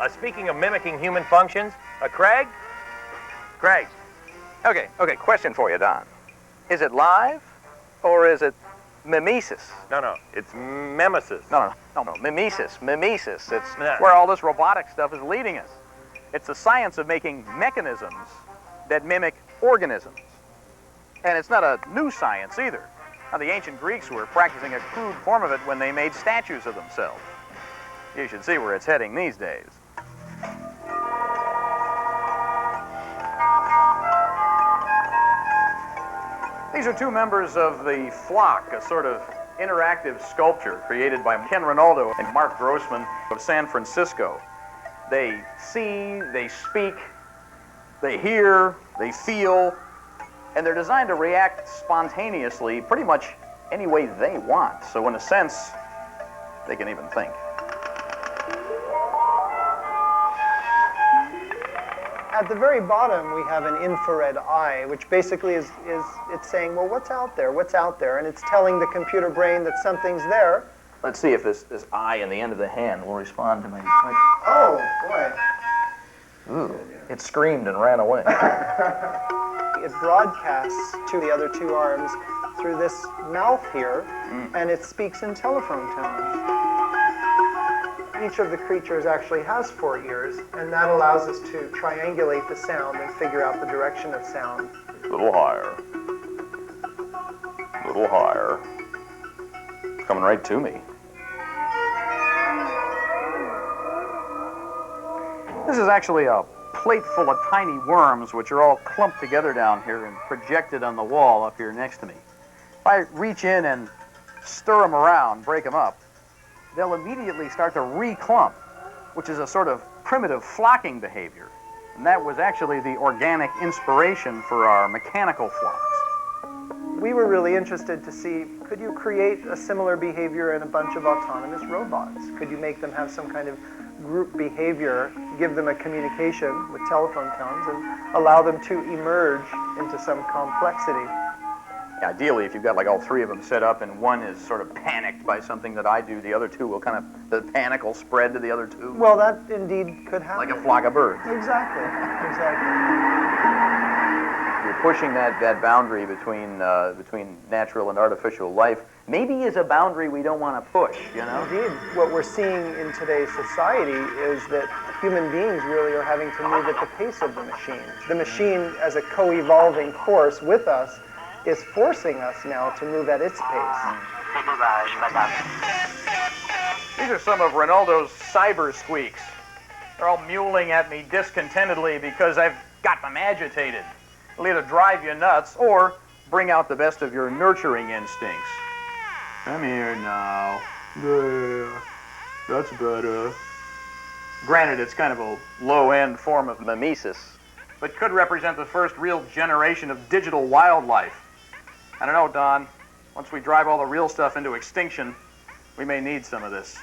Speaking of mimicking human functions, Craig? Craig. Okay, question for you, Don. Is it live or is it mimesis? No, it's mimesis. No, mimesis. It's where all this robotic stuff is leading us. It's the science of making mechanisms that mimic organisms. And it's not a new science either. Now, the ancient Greeks were practicing a crude form of it when they made statues of themselves. You should see where it's heading these days. These are two members of the Flock, a sort of interactive sculpture created by Ken Rinaldo and Mark Grossman of San Francisco. They see, they speak, they hear, they feel, and they're designed to react spontaneously pretty much any way they want. So in a sense, they can even think. At the very bottom, we have an infrared eye, which basically is it's saying, well, what's out there? What's out there? And it's telling the computer brain that something's there. Let's see if this eye in the end of the hand will respond to my... Oh, boy. Ooh, it screamed and ran away. It broadcasts to the other two arms through this mouth here, and it speaks in telephone tones. Each of the creatures actually has 4 ears, and that allows us to triangulate the sound and figure out the direction of sound. A little higher. A little higher. It's coming right to me. This is actually a plate full of tiny worms, which are all clumped together down here and projected on the wall up here next to me. If I reach in and stir them around, break them up, they'll immediately start to re-clump, which is a sort of primitive flocking behavior. And that was actually the organic inspiration for our mechanical flocks. We were really interested to see, could you create a similar behavior in a bunch of autonomous robots? Could you make them have some kind of group behavior, give them a communication with telephone tones, and allow them to emerge into some complexity? Ideally, if you've got like all 3 of them set up and one is sort of panicked by something that I do, the other 2 will kind of, the panic will spread to the other 2. Well, that indeed could happen. Like a flock of birds. Exactly. You're pushing that boundary between natural and artificial life. Maybe is a boundary we don't want to push, you know? Indeed. What we're seeing in today's society is that human beings really are having to move at the pace of the machine. The machine, as a co-evolving force with us, is forcing us now to move at its pace. These are some of Rinaldo's cyber squeaks. They're all mewling at me discontentedly because I've got them agitated. It'll either drive you nuts or bring out the best of your nurturing instincts. Come here now. There. That's better. Granted, it's kind of a low-end form of mimesis, but could represent the first real generation of digital wildlife. I don't know, Don. Once we drive all the real stuff into extinction, we may need some of this.